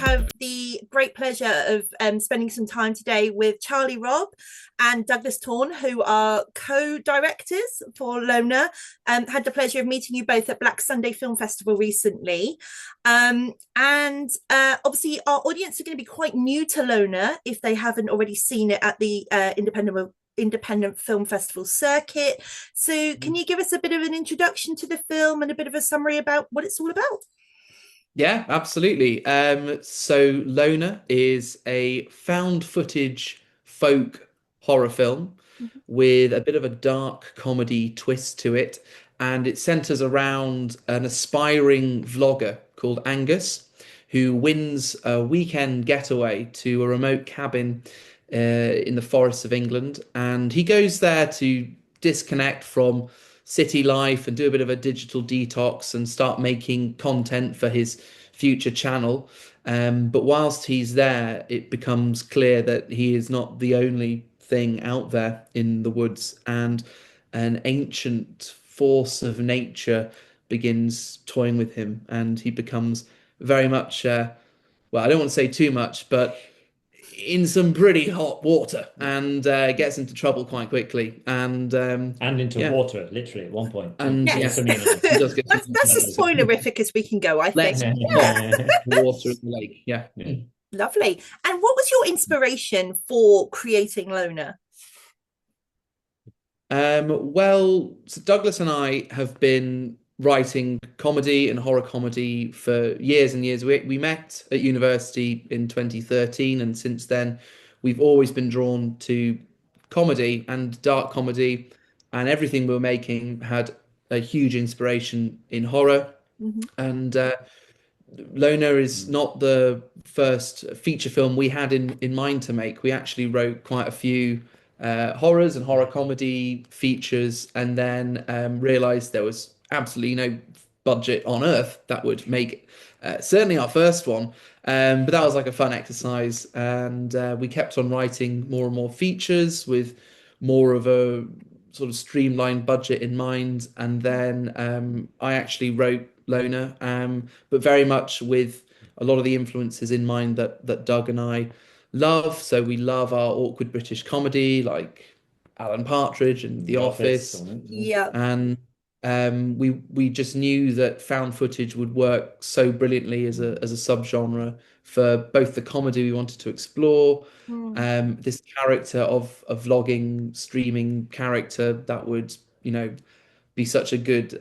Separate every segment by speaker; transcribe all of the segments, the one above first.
Speaker 1: have the great pleasure of spending some time today with Charlie Robb and Douglas Tawn, who are co-directors for Lona. Had the pleasure of meeting you both at Black Sunday Film Festival recently. And obviously our audience are going to be quite new to Lona if they haven't already seen it at the independent film festival circuit. So can you give us a bit of an introduction to the film and a bit of a summary about what it's all about?
Speaker 2: Yeah, absolutely. So Lona is a found footage folk horror film with a bit of a dark comedy twist to it, and it centers around an aspiring vlogger called Angus, who wins a weekend getaway to a remote cabin in the forests of England, and he goes there to disconnect from city life and do a bit of a digital detox and start making content for his future channel. But whilst he's there, it becomes clear that he is not the only thing out there in the woods, and an ancient force of nature begins toying with him, and he becomes very much, well, I don't want to say too much, but in some pretty hot water, and gets into trouble quite quickly.
Speaker 3: And into
Speaker 2: Yeah,
Speaker 3: water, literally at one point.
Speaker 2: and
Speaker 1: Yes.
Speaker 2: yeah,
Speaker 3: Swimming in
Speaker 2: he does get
Speaker 1: That's as spoilerific as we can go, I think.
Speaker 2: let's
Speaker 1: Yeah.
Speaker 2: water in the lake. Yeah.
Speaker 3: Yeah.
Speaker 1: Lovely. And what was your inspiration for creating Lona?
Speaker 2: Well, so Douglas and I have been writing comedy and horror comedy for years and years. We met at university in 2013, and since then, we've always been drawn to comedy and dark comedy, and everything we were making had a huge inspiration in horror.
Speaker 1: Mhm.
Speaker 2: And Lona is not the first feature film we had in mind to make. We actually wrote quite a few horrors and horror comedy features, and then realized there was absolutely no budget on earth that would make certainly our first one. But that was like a fun exercise, and we kept on writing more and more features with more of a sort of streamlined budget in mind. And then I actually wrote Lona, but very much with a lot of the influences in mind that Doug and I love. So we love our awkward British comedy like Alan Partridge and The Office,
Speaker 1: Yeah.
Speaker 2: and we just knew that found footage would work so brilliantly as a subgenre for both the comedy we wanted to explore,
Speaker 1: Mm.
Speaker 2: this character of a vlogging, streaming character that would, be such a good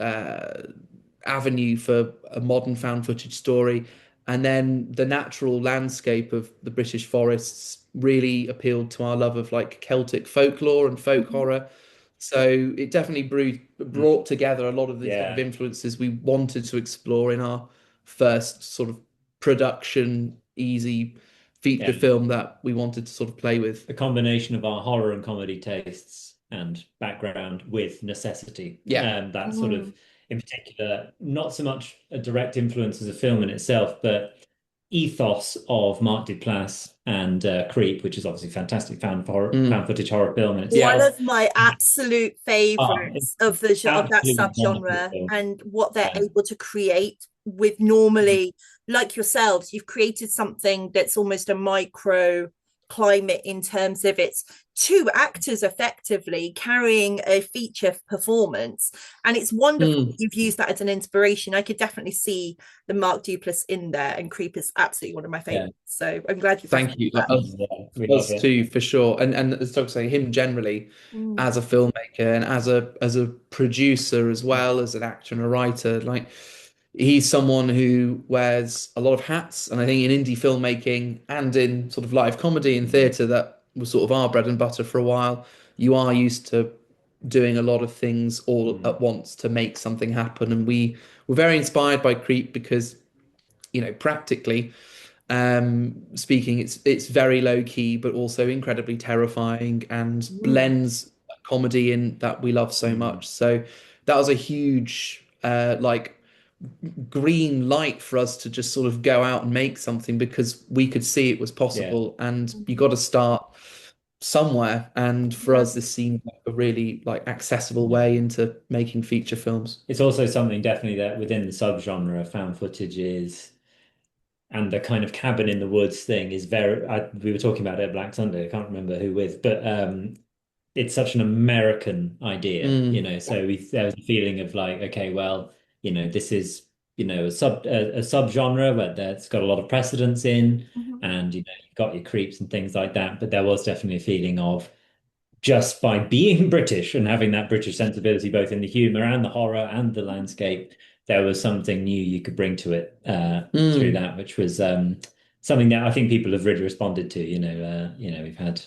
Speaker 2: avenue for a modern found footage story. And then the natural landscape of the British forests really appealed to our love of like Celtic folklore and folk
Speaker 1: Mhm.
Speaker 2: horror. So it definitely brought together a lot of these kind of
Speaker 3: Yeah.
Speaker 2: influences we wanted to explore in our first sort of production easy feature
Speaker 3: Yeah.
Speaker 2: film that we wanted to sort of play with.
Speaker 3: A combination of our horror and comedy tastes and background with necessity.
Speaker 2: Yeah.
Speaker 3: That sort of, in particular, not so much a direct influence as a film in itself, but ethos of Mark Duplass and Creep, which is obviously fantastic found
Speaker 2: Mm.
Speaker 3: footage horror film in
Speaker 2: Yeah.
Speaker 1: One
Speaker 3: itself.
Speaker 1: of my absolute favorites of that
Speaker 3: Absolutely wonderful
Speaker 1: subgenre,
Speaker 3: film.
Speaker 1: and what they're
Speaker 3: Yeah.
Speaker 1: able to create with normally, like yourselves, you've created something that's almost a micro climate in terms of its two actors effectively carrying a feature performance, and it's wonderful that
Speaker 2: Mm.
Speaker 1: you've used that as an inspiration. I could definitely see the Mark Duplass in there, and Creep is absolutely one of my
Speaker 3: Yeah.
Speaker 1: favorites, so I'm glad you've
Speaker 2: Thank you.
Speaker 1: referenced that.
Speaker 3: Yeah, we love
Speaker 2: Us
Speaker 3: it.
Speaker 2: too, for sure. And as Doug saying, him generally
Speaker 1: Mm.
Speaker 2: as a filmmaker and as a producer as well as an actor and a writer, like he's someone who wears a lot of hats. And I think in indie filmmaking and in sort of live comedy and theatre, that was sort of our bread and butter for a while. You are used to doing a lot of things all at once to make something happen. And we were very inspired by Creep because, practically speaking, it's very low key, but also incredibly terrifying and
Speaker 1: Mm.
Speaker 2: blends comedy in that we love so much. So that was a huge like green light for us to just sort of go out and make something because we could see it was
Speaker 3: Yeah.
Speaker 2: possible, and you got to start somewhere. And for
Speaker 1: Yeah.
Speaker 2: us, this seemed like a really like accessible way into making feature films.
Speaker 3: It's also something definitely that within the subgenre, found footage is and the kind of cabin in the woods thing is very, we were talking about it at Black Sunday, I can't remember who with, but it's such an American idea, you know, so there was a feeling of like, okay, well, you know, this is, you know, a subgenre where that's got a lot of precedence in, and, you know, you've got your creeps and things like that, but there was definitely a feeling of, just by being British and having that British sensibility, both in the humor and the horror and the landscape, there was something new you could bring to it through that, which was something that I think people have really responded to. You know, we've had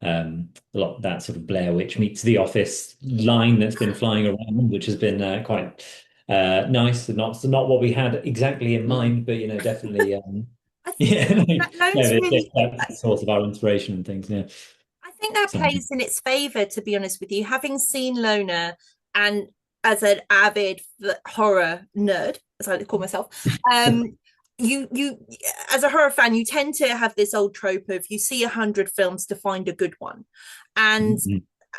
Speaker 3: a lot of that sort of Blair Witch meets The Office line that's been flying around, which has been quite nice. Not what we had exactly in mind, but you know, definitely.
Speaker 1: I think
Speaker 3: That's the source of our inspiration and things. Yeah.
Speaker 1: I think that plays in its favour, to be honest with you. Having seen Loner, and as an avid horror nerd, as I call myself, you as a horror fan, you tend to have this old trope of you see 100 films to find a good one, and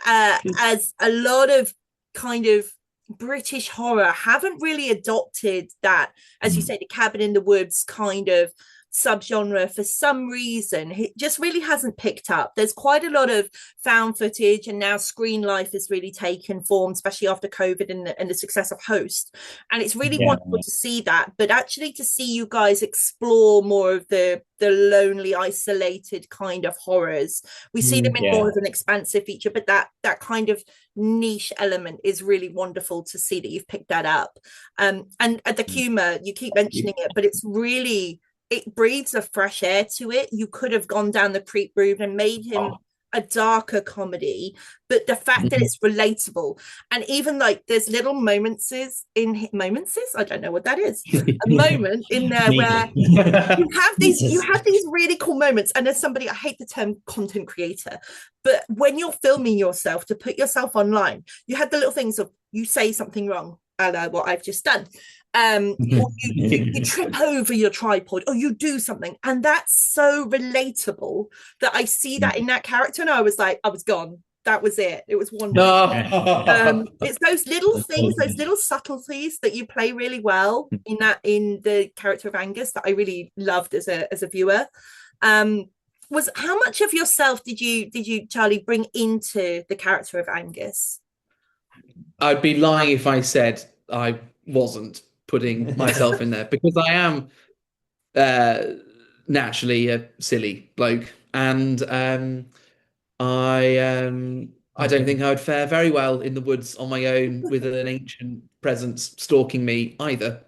Speaker 1: as a lot of kind of British horror haven't really adopted that, as you say, the cabin in the woods kind of subgenre for some reason. It just really hasn't picked up. There's quite a lot of found footage, and now screen life has really taken form, especially after COVID and the success of Host, and it's really wonderful to see that. But actually to see you guys explore more of the lonely, isolated kind of horrors, we see them in more of an expansive feature, but that kind of niche element is really wonderful to see that you've picked that up. And the humor, you keep mentioning it, but it's really, it breathes a fresh air to it. You could have gone down the creep route and made him a darker comedy, but the fact that it's relatable, and even like there's little moments I don't know what that is, a moment in there where you have these really cool moments. And as somebody, I hate the term content creator, but when you're filming yourself to put yourself online, you have the little things of you say something wrong, a la what I've just done, or you trip over your tripod, or you do something, and that's so relatable that I see that in that character, and I was gone. That was it. It was wonderful. It's those little things, those little subtleties that you play really well in the character of Angus that I really loved as a viewer. Was how much of yourself did you Charlie bring into the character of Angus?
Speaker 2: I'd be lying if I said I wasn't putting myself in there, because I am naturally a silly bloke, and I don't think I would fare very well in the woods on my own with an ancient presence stalking me either.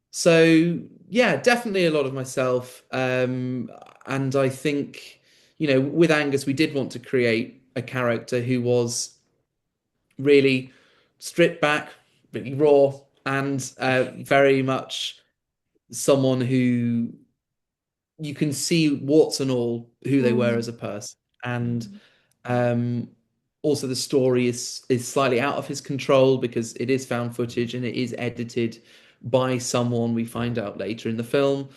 Speaker 2: So yeah, definitely a lot of myself. And I think, you know, with Angus, we did want to create a character who was really stripped back, really raw, and very much someone who you can see warts and all who they were as a person. And also the story is slightly out of his control, because it is found footage and it is edited by someone we find out later in the film.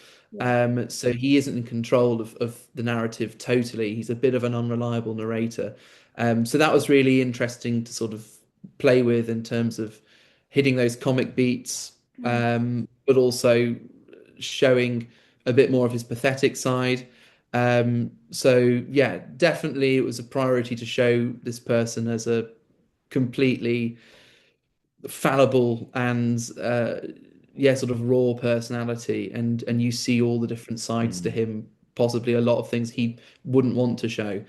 Speaker 2: So he isn't in control of the narrative totally. He's a bit of an unreliable narrator. So that was really interesting to sort of play with in terms of hitting those comic beats, but also showing a bit more of his pathetic side. So yeah, definitely it was a priority to show this person as a completely fallible and sort of raw personality, and you see all the different sides to him, possibly a lot of things he wouldn't want to show.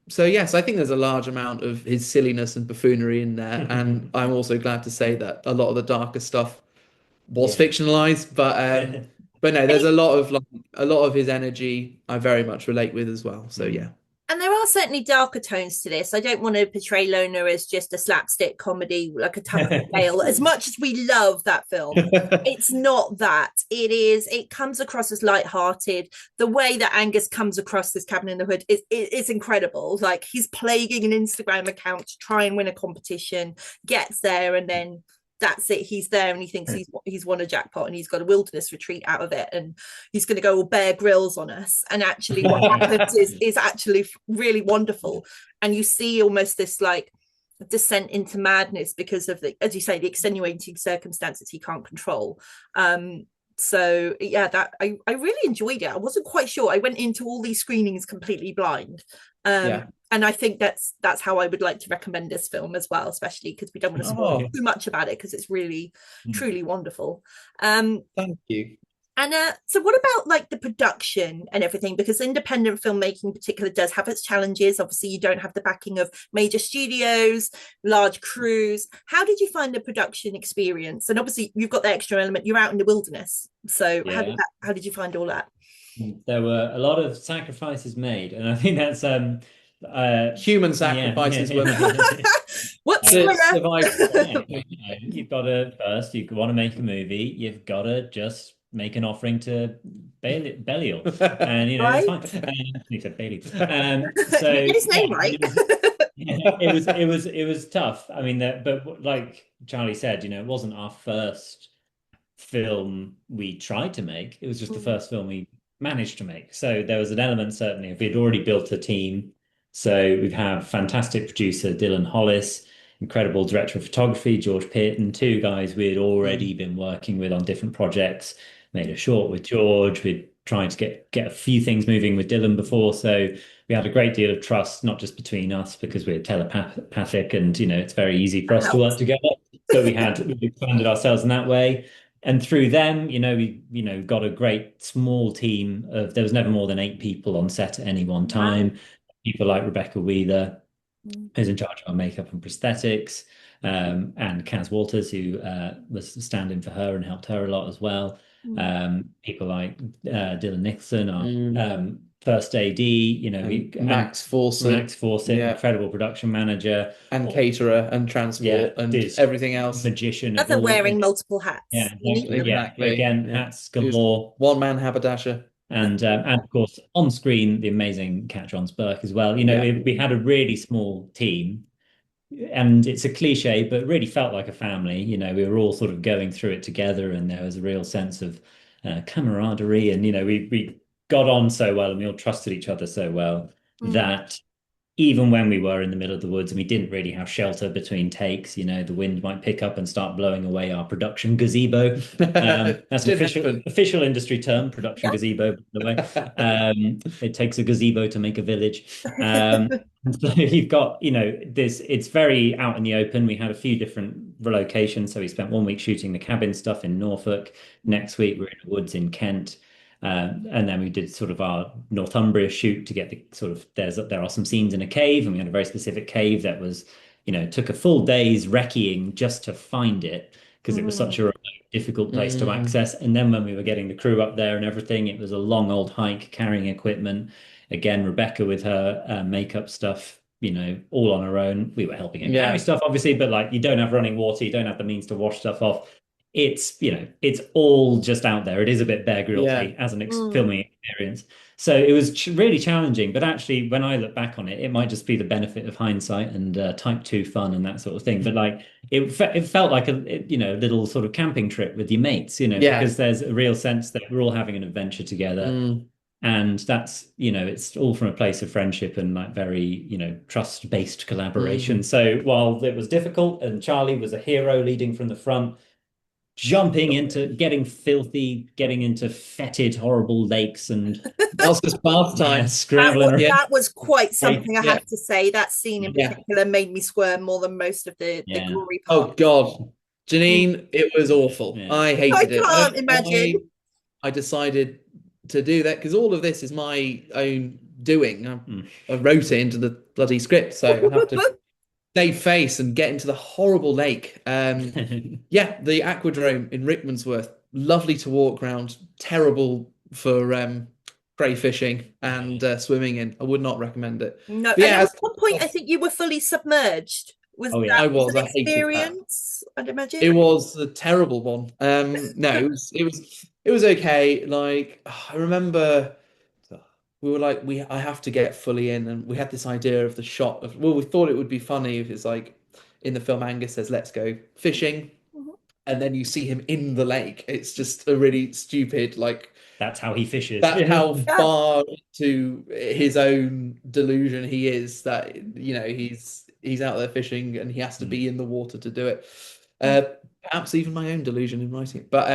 Speaker 2: So yes, I think there's a large amount of his silliness and buffoonery in there, and I'm also glad to say that a lot of the darker stuff was fictionalized, but no, there's a lot of his energy I very much relate with as well. So yeah.
Speaker 1: And there are certainly darker tones to this. I don't want to portray Loner as just a slapstick comedy, like a Tucker Gale. As much as we love that film, it's not that. It comes across as lighthearted. The way that Angus comes across this cabin in the hood is incredible. Like, he's plaguing an Instagram account to try and win a competition, gets there, and then that's it. He's there and he thinks he's won a jackpot, and he's got a wilderness retreat out of it, and he's going to go all Bear Grylls on us. And actually what happens is actually really wonderful. And you see almost this like descent into madness because of the, as you say, the extenuating circumstances he can't control. So yeah, that I really enjoyed it. I wasn't quite sure. I went into all these screenings completely blind.
Speaker 2: Yeah.
Speaker 1: And I think that's how I would like to recommend this film as well, especially because we don't want to spoil too much about it because it's really truly wonderful.
Speaker 2: Thank you.
Speaker 1: And so what about like the production and everything? Because independent filmmaking in particular does have its challenges. Obviously, you don't have the backing of major studios, large crews. How did you find the production experience? And obviously, you've got the extra element. You're out in the wilderness. So how did you find all that?
Speaker 3: There were a lot of sacrifices made, and I think that's
Speaker 2: human sacrifices were
Speaker 1: what's
Speaker 3: survive. You've got to first, you want to make a movie, you've got to just make an offering to Belial, and
Speaker 1: right?
Speaker 3: it's fine. He said Bailey. So
Speaker 1: get his name right.
Speaker 3: It was tough. I mean, but like Charlie said, it wasn't our first film we tried to make. It was just the first film we managed to make. So there was an element, certainly, if we'd already built a team. So we have fantastic producer Dillon Hollis, incredible director of photography George Pearton, two guys we had already been working with on different projects. Made a short with George. We'd tried to get a few things moving with Dillon before, so we had a great deal of trust, not just between us because we're telepathic and it's very easy for us to work together. So we expanded ourselves in that way. And through them, we got a great small team of, there was never more than 8 people on set at any one time. Wow. People like Rebecca Wheeler, who's in charge of our makeup and prosthetics, and Kaz Walters, who was standing for her and helped her a lot as well. People like Dillon Nicholson, our first AD,
Speaker 2: Max Fawcett,
Speaker 3: incredible production manager
Speaker 2: and caterer and transport and everything else.
Speaker 3: Magician.
Speaker 1: That's wearing multiple hats.
Speaker 3: Yeah, exactly. Again, hats galore.
Speaker 2: One-man haberdasher.
Speaker 3: And of course, on screen, the amazing Kat Johns-Burke as well. We had a really small team, and it's a cliche, but it really felt like a family. We were all sort of going through it together, and there was a real sense of camaraderie. And we got on so well, and we all trusted each other so well that even when we were in the middle of the woods and we didn't really have shelter between takes, the wind might pick up and start blowing away our production gazebo. That's an official industry term, production gazebo, by the way. It takes a gazebo to make a village. So you've got, it's very out in the open. We had a few different locations. So we spent 1 week shooting the cabin stuff in Norfolk. Next week, we're in the woods in Kent. And then we did sort of our Northumbria shoot to get the sort of, there are some scenes in a cave, and we had a very specific cave that was, took a full day's recceing just to find it because it was such a difficult place to access. And then when we were getting the crew up there and everything, it was a long old hike carrying equipment. Again, Rebecca with her makeup stuff, all on her own. We were helping her carry stuff, obviously, but you don't have running water, you don't have the means to wash stuff off. It's it's all just out there. It is a bit Bear Grylls-y as an filming experience. So it was really challenging, but actually when I look back on it, it might just be the benefit of hindsight and type 2 fun and that sort of thing. But it felt like a little sort of camping trip with your mates, because there's a real sense that we're all having an adventure together. And that's, it's all from a place of friendship and very, trust-based collaboration. So while it was difficult and Charlie was a hero leading from the front, jumping into getting filthy, getting into fetid, horrible lakes, and
Speaker 2: that's just bath time.
Speaker 3: Scrambling.
Speaker 1: That was quite something. I have to say. That scene in particular made me squirm more than most of the glory part.
Speaker 2: Oh God, Janine, it was awful. I hated it.
Speaker 1: I can't imagine.
Speaker 2: I decided to do that because all of this is my own doing. I wrote it into the bloody script, so I have to save face and get into the horrible lake. The aquadrome in Rickmansworth, lovely to walk around, terrible for cray fishing and swimming in. I would not recommend it.
Speaker 1: No, at one point I think you were fully submerged.
Speaker 2: I was.
Speaker 1: An experience, I'd imagine.
Speaker 2: It was a terrible one. No, it was okay. I remember we were I have to get fully in, and we had this idea of the shot of, we thought it would be funny if it's in the film Angus says, let's go fishing, and then you see him in the lake. It's just a really stupid,
Speaker 3: that's how he fishes.
Speaker 2: That's how far into his own delusion he is, that, he's out there fishing and he has to be in the water to do it. Perhaps even my own delusion in writing it. But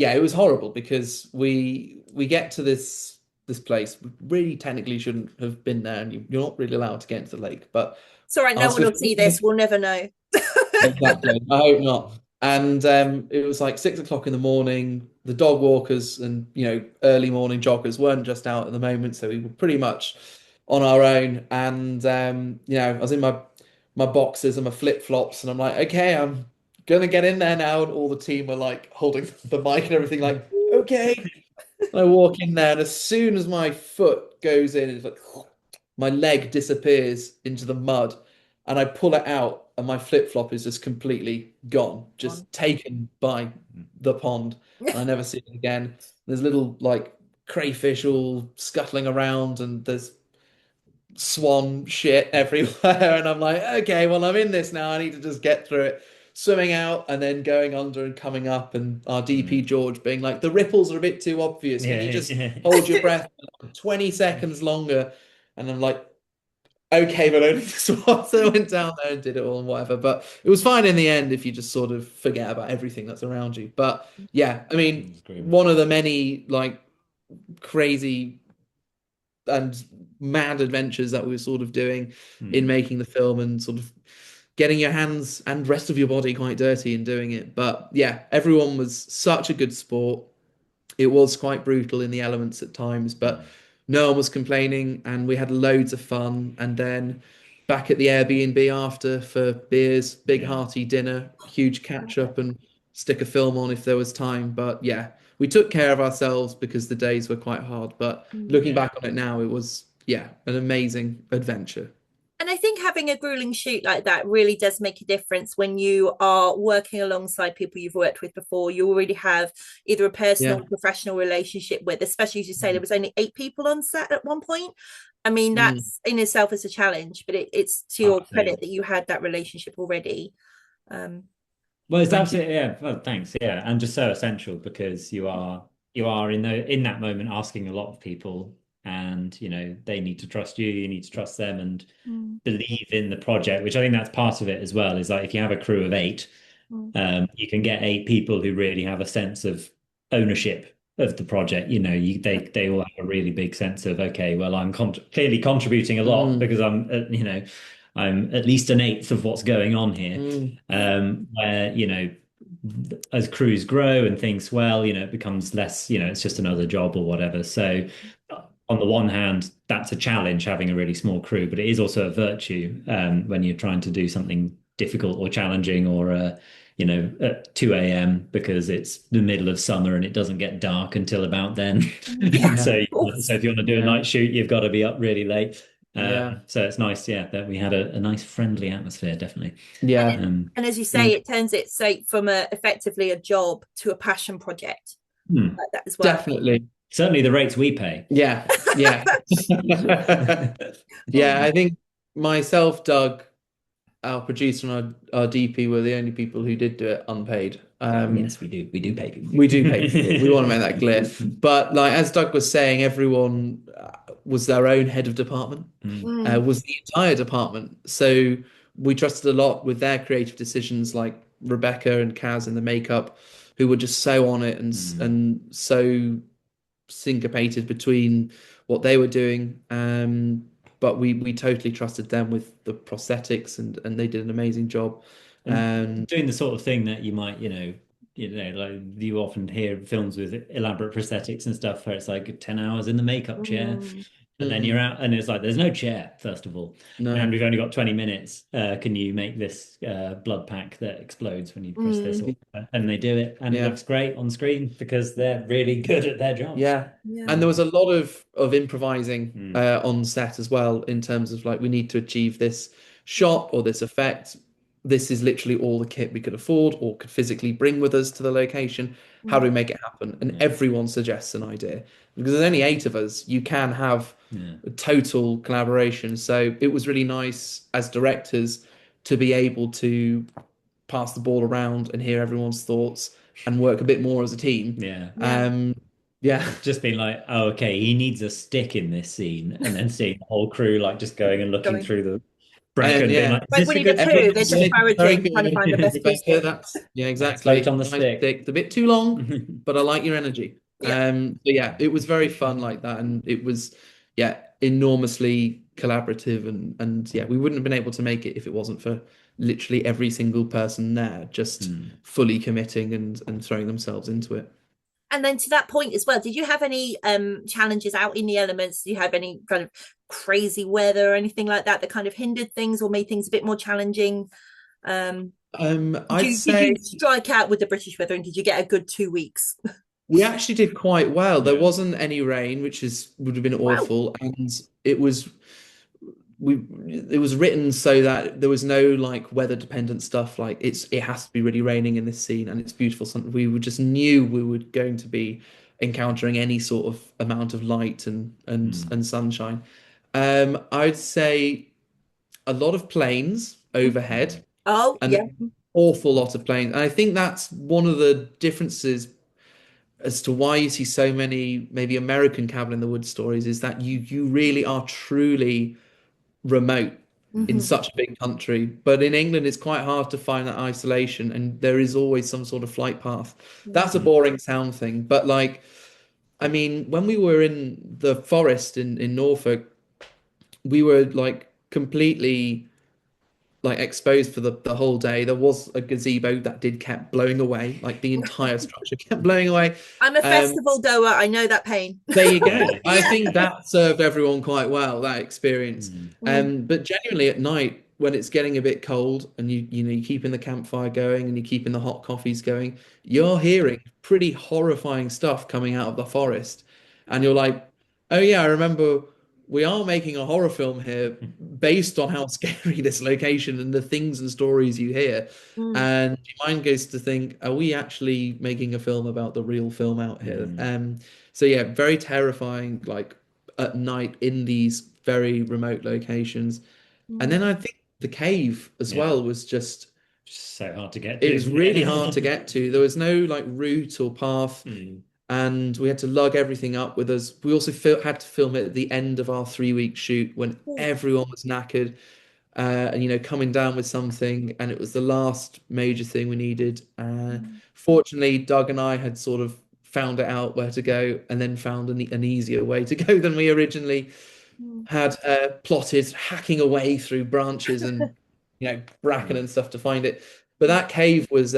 Speaker 2: yeah, it was horrible because we get to this place. We really technically shouldn't have been there, and you're not really allowed to get into the lake. But
Speaker 1: It's all right,
Speaker 2: I
Speaker 1: no
Speaker 2: was
Speaker 1: one
Speaker 2: just
Speaker 1: will see this. We'll never know.
Speaker 2: exactly. I hope not. And it was like 6 o'clock in the morning. The dog walkers and early morning joggers weren't just out at the moment, so we were pretty much on our own. And I was in my boxers and my flip flops, and I'm like, okay, I'm gonna get in there now. And all the team were like holding the mic and everything, like, okay. And I walk in there, and as soon as my foot goes in, it's like my leg disappears into the mud, and I pull it out, and my flip flop is just completely gone, just taken by the pond, and I never see it again. There's little like crayfish all scuttling around, and there's swan shit everywhere, and I'm like, okay, well, I'm in this now. I need to just get through it. Swimming out and then going under and coming up, and our DP George being like, the ripples are a bit too obvious. Can you just hold your breath for 20 seconds longer? And I'm like, okay, but only this once. So I went down there and did it all and whatever. But it was fine in the end if you just sort of forget about everything that's around you. But yeah, I mean, one of the many like crazy and mad adventures that we were sort of doing in making the film, and sort of getting your hands and rest of your body quite dirty in doing it. But yeah, everyone was such a good sport. It was quite brutal in the elements at times, but no one was complaining, and we had loads of fun. And then back at the Airbnb after for beers, big hearty dinner, huge catch up, and stick a film on if there was time. But yeah, we took care of ourselves because the days were quite hard. But looking back on it now, it was an amazing adventure.
Speaker 1: And I think having a grueling shoot like that really does make a difference when you are working alongside people you've worked with before. You already have either a personal or professional relationship with, especially as you say, there was only 8 people on set at one point. I mean, that's in itself is a challenge, but it's to your credit that you had that relationship already.
Speaker 3: Well, it's absolutely, well, thanks. Yeah. And just so essential because you are in that moment asking a lot of people, and they need to trust you, you need to trust them, and believe in the project, which I think that's part of it as well. Is like if you have a crew of 8, you can get 8 people who really have a sense of ownership of the project. They all have a really big sense of, okay, well, I'm clearly contributing a lot because I'm at least an eighth of what's going on here. Where as crews grow and things swell, it becomes less, it's just another job or whatever. So on the one hand, that's a challenge having a really small crew, but it is also a virtue when you're trying to do something difficult or challenging, or at 2 a.m. because it's the middle of summer and it doesn't get dark until about then. So if you want to do a night shoot, you've got to be up really late. So it's nice, that we had a nice friendly atmosphere, definitely.
Speaker 1: And as you say, it turns it from effectively a job to a passion project like that as well.
Speaker 2: Definitely.
Speaker 3: Certainly the rates we pay.
Speaker 2: Yeah. I think myself, Doug, our producer, and our DP were the only people who did do it unpaid.
Speaker 3: Yes, we do pay people.
Speaker 2: We do pay people. We want to make that clear. But like as Doug was saying, everyone was their own head of department, was the entire department. So we trusted a lot with their creative decisions, like Rebecca and Kaz in the makeup, who were just so on it and so syncopated between what they were doing. But we totally trusted them with the prosthetics, and they did an amazing job.
Speaker 3: And doing the sort of thing that you might, like you often hear films with elaborate prosthetics and stuff where it's like 10 hours in the makeup chair. And then you're out, and it's like, there's no chair, first of all. No. And we've only got 20 minutes. Can you make this blood pack that explodes when you press this? And they do it, and it looks great on screen because they're really good at their job.
Speaker 2: Yeah. And there was a lot of improvising on set as well, in terms of like, we need to achieve this shot or this effect. This is literally all the kit we could afford or could physically bring with us to the location. How do we make it happen? And everyone suggests an idea. Because there's only 8 of us, you can have a total collaboration. So it was really nice as directors to be able to pass the ball around and hear everyone's thoughts and work a bit more as a team.
Speaker 3: Just being like, oh, okay, he needs a stick in this scene, and then seeing the whole crew like just going and looking through Bracken being
Speaker 2: yeah.
Speaker 3: like,
Speaker 1: Like
Speaker 3: is this a
Speaker 1: Winnie
Speaker 3: good
Speaker 1: the Pooh,
Speaker 3: film?
Speaker 1: they're just
Speaker 2: Very
Speaker 1: foraging,
Speaker 2: good.
Speaker 1: trying to find the best piece.
Speaker 2: Rebecca, that's exactly.
Speaker 3: Float on the
Speaker 2: Nice
Speaker 3: stick.
Speaker 2: It's a bit too long, but I like your energy.
Speaker 1: Yeah.
Speaker 2: But yeah, it was very fun like that, and it was enormously collaborative, and yeah, we wouldn't have been able to make it if it wasn't for literally every single person there just fully committing and throwing themselves into it.
Speaker 1: And then to that point as well, did you have any challenges out in the elements? Did you have any kind of crazy weather or anything like that that kind of hindered things or made things a bit more challenging? Did you strike out with the British weather, and did you get a good 2 weeks?
Speaker 2: We actually did quite well. There wasn't any rain, which would have been awful, and it was written so that there was no like weather dependent stuff. Like it has to be really raining in this scene, and it's beautiful. We just knew we were going to be encountering any sort of amount of light and sunshine. I'd say a lot of planes overhead.
Speaker 1: Oh,
Speaker 2: and
Speaker 1: yeah.
Speaker 2: an awful lot of planes. And I think that's one of the differences as to why you see so many maybe American cabin in the woods stories, is that you really are truly remote in such a big country. But in England, it's quite hard to find that isolation, and there is always some sort of flight path. That's a boring sound thing, but like, I mean, when we were in the forest in Norfolk, we were like completely like exposed for the whole day. There was a gazebo that kept blowing away, like the entire structure kept blowing away.
Speaker 1: I'm a festival goer. I know that pain.
Speaker 2: There you go. I think that served everyone quite well, that experience. But genuinely at night, when it's getting a bit cold and you're keeping the campfire going and you're keeping the hot coffees going, you're hearing pretty horrifying stuff coming out of the forest. And you're like, oh yeah, I remember we are making a horror film here based on how scary this location and the things and stories you hear. And your mind goes to think, are we actually making a film about the real film out here? So yeah, very terrifying, like at night in these very remote locations. And then I think the cave as well was just
Speaker 3: so hard to get to.
Speaker 2: It was really hard to get to. There was no like route or path. And we had to lug everything up with us. We also had to film it at the end of our 3-week shoot when everyone was knackered, and coming down with something. And it was the last major thing we needed. Fortunately, Doug and I had sort of found it out where to go, and then found an easier way to go than we originally had plotted, hacking away through branches and bracken and stuff to find it. But that cave was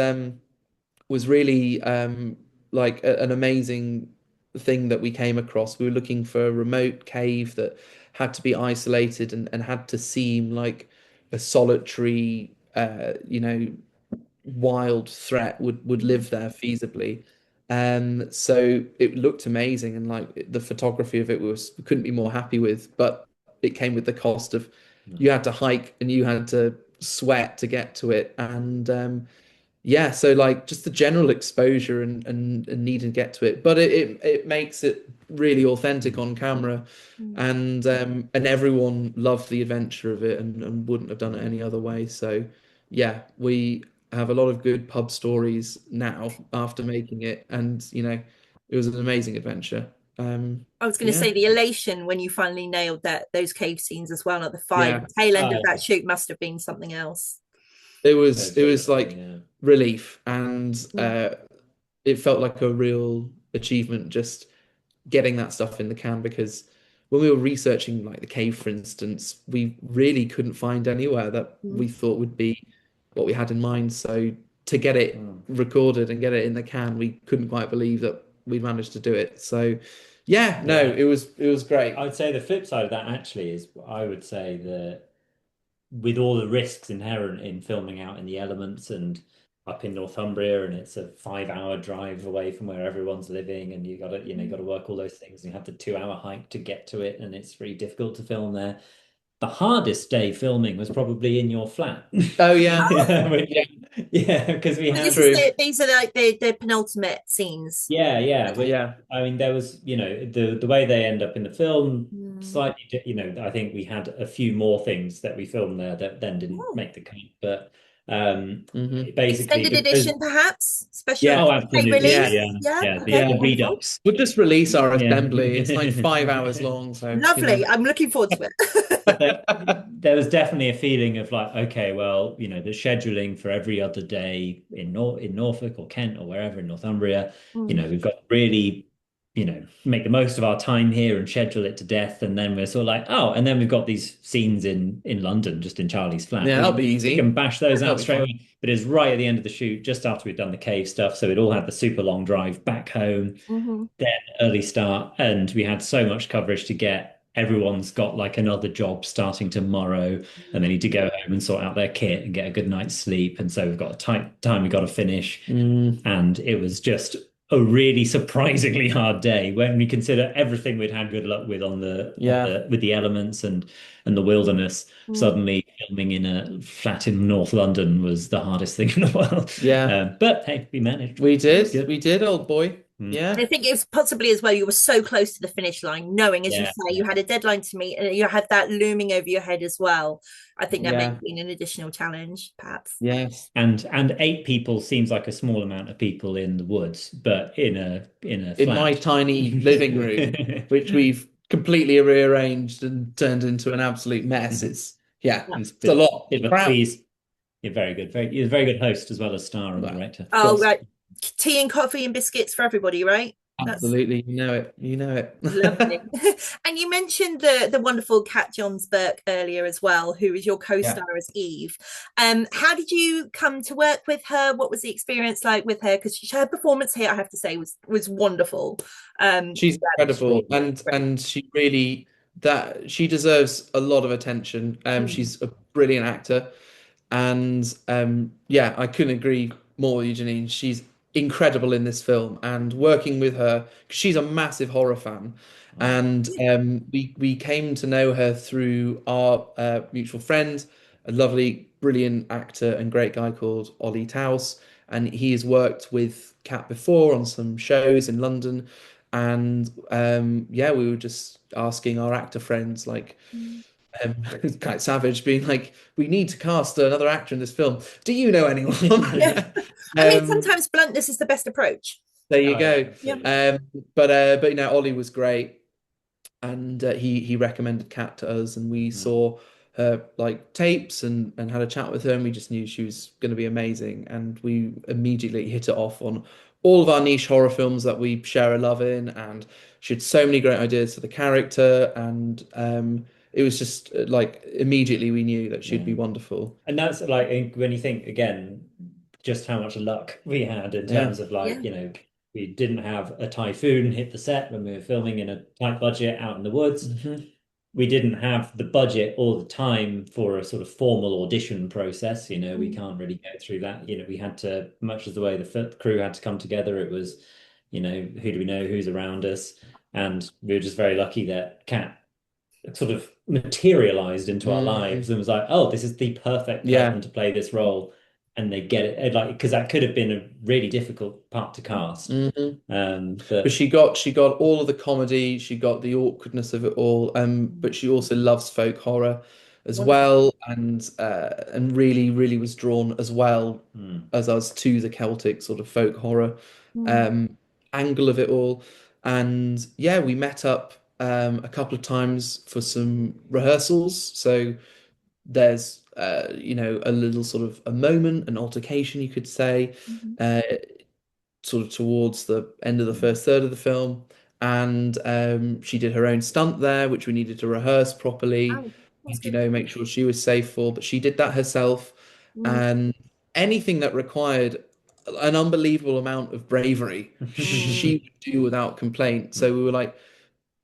Speaker 2: really like an amazing thing that we came across. We were looking for a remote cave that had to be isolated and had to seem like a solitary, wild threat would live there feasibly. So it looked amazing, and like the photography of it we couldn't be more happy with, but it came with the cost of you had to hike and you had to sweat to get to it. And so like just the general exposure and needing to get to it, but it makes it really authentic on camera, and everyone loved the adventure of it and wouldn't have done it any other way. So yeah, we have a lot of good pub stories now after making it, and it was an amazing adventure.
Speaker 1: I was going to say the elation when you finally nailed those cave scenes as well at the tail end of that shoot must have been something else.
Speaker 2: It was like relief, and it felt like a real achievement just getting that stuff in the can, because when we were researching like the cave, for instance, we really couldn't find anywhere that we thought would be what we had in mind. So to get it recorded and get it in the can, we couldn't quite believe that we'd managed to do it. So it was great.
Speaker 3: I would say the flip side of that actually is, I would say that with all the risks inherent in filming out in the elements and up in Northumbria, and it's a 5-hour drive away from where everyone's living, and you got to work all those things, and you have the 2-hour hike to get to it, and it's really difficult to film there. The hardest day filming was probably in your flat.
Speaker 2: Oh yeah,
Speaker 3: because we had
Speaker 1: these are like the penultimate scenes.
Speaker 3: But I mean, there was the way they end up in the film slightly. I think we had a few more things that we filmed there that then didn't make the cut, but basically
Speaker 1: extended edition, perhaps special.
Speaker 3: Absolutely. The redux.
Speaker 2: We'll just release our assembly. It's like 5 hours long. So
Speaker 1: lovely. I'm looking forward to it.
Speaker 3: there was definitely a feeling of like, okay, well, you know, the scheduling for every other day in Norfolk or Kent or wherever in Northumbria, you know, we've got to really, you know, make the most of our time here and schedule it to death. And then we're sort of like, oh, and then we've got these scenes in London, just in Charlie's flat.
Speaker 2: Yeah, that'll be
Speaker 3: We
Speaker 2: easy.
Speaker 3: can bash those
Speaker 2: That'll
Speaker 3: out
Speaker 2: be
Speaker 3: straight
Speaker 2: fine.
Speaker 3: away. But it's right at the end of the shoot, just after we'd done the cave stuff. So we'd all had the super long drive back home, then early start, and we had so much coverage to get. Everyone's got like another job starting tomorrow, and they need to go home and sort out their kit and get a good night's sleep. And so we've got a tight time we got to finish. And it was just a really surprisingly hard day when we consider everything we'd had good luck with on with the elements and the wilderness. Suddenly filming in a flat in North London was the hardest thing in the world.
Speaker 2: Yeah.
Speaker 3: But hey, we managed.
Speaker 2: We did, old boy. Yeah.
Speaker 1: I think it was possibly as well, you were so close to the finish line, knowing, as you say, you had a deadline to meet and you had that looming over your head as well. I think that may have been an additional challenge, perhaps.
Speaker 2: Yes.
Speaker 3: And 8 people seems like a small amount of people in the woods, but in a flat.
Speaker 2: In my tiny living room, which we've completely rearranged and turned into an absolute mess. It's a lot.
Speaker 3: You're very good. You're a very good host as well as star and director.
Speaker 1: Oh, right. Tea and coffee and biscuits for everybody, right?
Speaker 2: Absolutely. You know it.
Speaker 1: Lovely. And you mentioned the wonderful Kat Johns-Burke earlier as well, who is your co-star as Eve. How did you come to work with her? What was the experience like with her? Because her performance here, I have to say, was wonderful.
Speaker 2: She's incredible, and she really she deserves a lot of attention. She's a brilliant actor, and I couldn't agree more with you, Janine. She's incredible in this film, and working with her, because she's a massive horror fan, and we came to know her through our mutual friend, a lovely, brilliant actor and great guy called Ollie Taus, and he has worked with Kat before on some shows in London, and we were just asking our actor friends, like, quite savage, being like, we need to cast another actor in this film. Do you know anyone?
Speaker 1: I mean, sometimes bluntness is the best approach.
Speaker 2: There you go.
Speaker 1: Yeah.
Speaker 2: But you know, Ollie was great, and he recommended Kat to us, and we saw her like tapes and had a chat with her, and we just knew she was going to be amazing, and we immediately hit it off on all of our niche horror films that we share a love in, and she had so many great ideas for the character, and it was just like immediately we knew that she'd be wonderful.
Speaker 3: And that's like when you think again, just how much luck we had in terms of like, you know, we didn't have a typhoon hit the set when we were filming in a tight budget out in the woods. We didn't have the budget or the time for a sort of formal audition process. You know, we can't really go through that. You know, we had to, much as the way the crew had to come together, it was, you know, who do we know, who's around us? And we were just very lucky that Kat sort of materialized into our lives and was like, oh, this is the perfect person to play this role. And they get it, like, because that could have been a really difficult part to cast. But
Speaker 2: she got all of the comedy, she got the awkwardness of it all, but she also loves folk horror as well, and really, really was drawn as well as us to the Celtic sort of folk horror angle of it all. And we met up a couple of times for some rehearsals. So there's you know, a little sort of a moment, an altercation, you could say, sort of towards the end of the first third of the film, and she did her own stunt there, which we needed to rehearse properly, you know, make sure she was safe for, but she did that herself. And anything that required an unbelievable amount of bravery, she would do without complaint. So we were like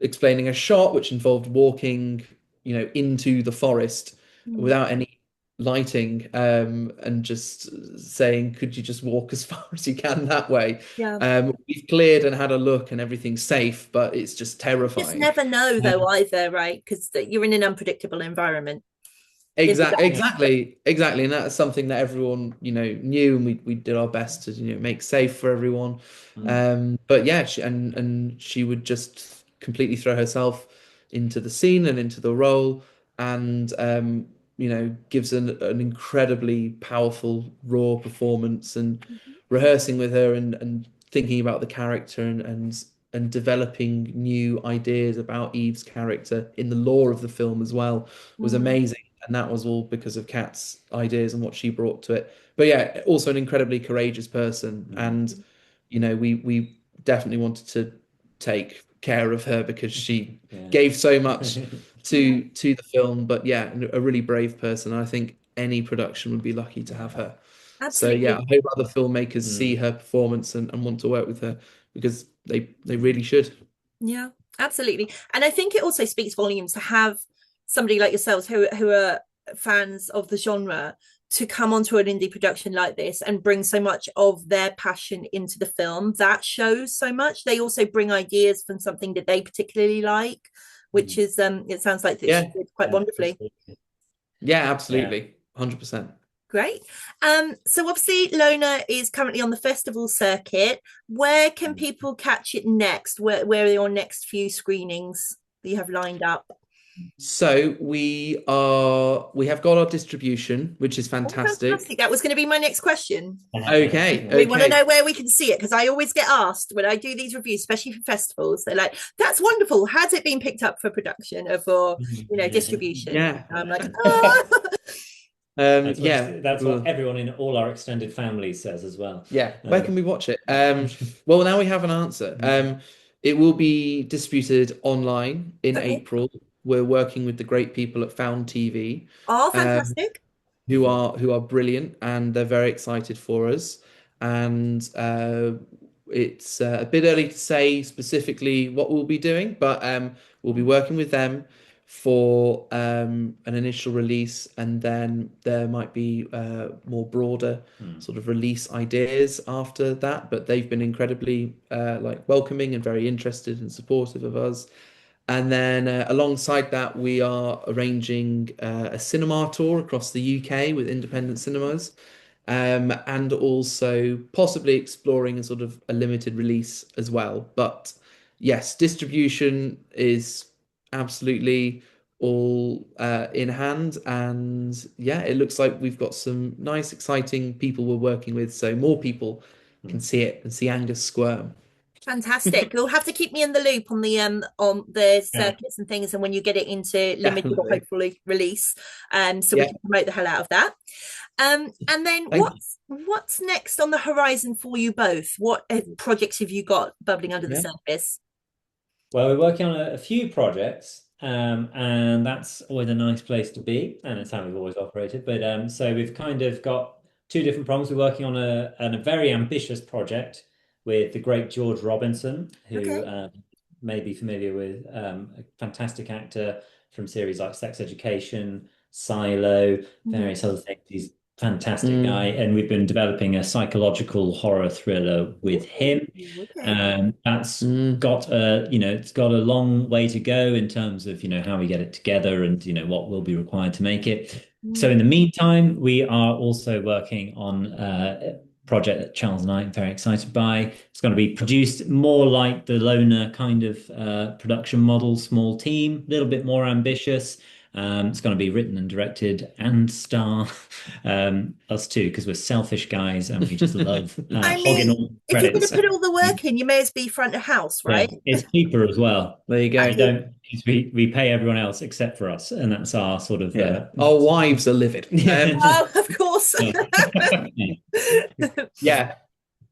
Speaker 2: explaining a shot which involved walking, you know, into the forest without any lighting, and just saying, could you just walk as far as you can that way? We've cleared and had a look and everything's safe, but it's just terrifying.
Speaker 1: You just never know though, either, right? Because you're in an unpredictable environment.
Speaker 2: Exactly, and that's something that everyone, you know, knew, and we did our best to, you know, make safe for everyone. But yeah, she would just completely throw herself into the scene and into the role, and you know, gives an incredibly powerful raw performance. And rehearsing with her and thinking about the character and developing new ideas about Eve's character in the lore of the film as well was amazing. and that was all because of Kat's ideas and what she brought to it. But yeah, also an incredibly courageous person, and we definitely wanted to take care of her because she gave so much to the film. But yeah, a really brave person. I think any production would be lucky to have her.
Speaker 1: Absolutely.
Speaker 2: So yeah, I hope other filmmakers see her performance and want to work with her, because they really should.
Speaker 1: Yeah, absolutely. And I think it also speaks volumes to have somebody like yourselves who are fans of the genre to come onto an indie production like this and bring so much of their passion into the film. That shows so much. They also bring ideas from something that they particularly like, which is it sounds like that she did quite wonderfully.
Speaker 2: Yeah, absolutely. 100%.
Speaker 1: Great. So obviously Lona is currently on the festival circuit. Where can people catch it next? Where are your next few screenings that you have lined up?
Speaker 2: So we have got our distribution, which is fantastic.
Speaker 1: Fantastic. That was going to be my next question.
Speaker 2: Okay.
Speaker 1: We want to know where we can see it, because I always get asked when I do these reviews, especially for festivals. They're like, "That's wonderful. Has it been picked up for production or for distribution?"
Speaker 2: Yeah.
Speaker 1: I'm like, oh.
Speaker 3: That's what everyone in all our extended families says as well.
Speaker 2: Yeah. Where can we watch it? Well, now we have an answer. It will be distributed online in April. We're working with the great people at Found TV.
Speaker 1: Oh, fantastic.
Speaker 2: Who are brilliant, and they're very excited for us. And it's a bit early to say specifically what we'll be doing, but we'll be working with them for an initial release, and then there might be more broader sort of release ideas after that. But they've been incredibly welcoming and very interested and supportive of us. And then alongside that, we are arranging a cinema tour across the UK with independent cinemas, and also possibly exploring a sort of a limited release as well. But yes, distribution is absolutely all in hand. And yeah, it looks like we've got some nice, exciting people we're working with, so more people can see it and see Angus squirm.
Speaker 1: Fantastic. You'll have to keep me in the loop on the circuits and things, and when you get it into limited or hopefully release, so we can promote the hell out of that. And then what's next on the horizon for you both? What projects have you got bubbling under the surface?
Speaker 3: Well, we're working on a few projects, and that's always a nice place to be, and it's how we've always operated. But so we've kind of got two different problems. We're working on a very ambitious project with the great George Robinson, who may be familiar with, a fantastic actor from series like Sex Education, Silo, various other things. He's a fantastic guy, and we've been developing a psychological horror thriller with him. That's got it's got a long way to go in terms of how we get it together and what will be required to make it. So in the meantime, we are also working on project that Charles and I are very excited by. It's going to be produced more like the Lona kind of production model, small team, a little bit more ambitious. It's going to be written and directed and star us too, because we're selfish guys and we just love hogging all the credits.
Speaker 1: If you're going to put all the work in, you may as well be front of house, right?
Speaker 3: Yeah, it's cheaper as well.
Speaker 2: There you go.
Speaker 3: We pay everyone else except for us, and that's our sort of
Speaker 2: our wives are livid.
Speaker 1: Oh, of course.
Speaker 2: Yeah.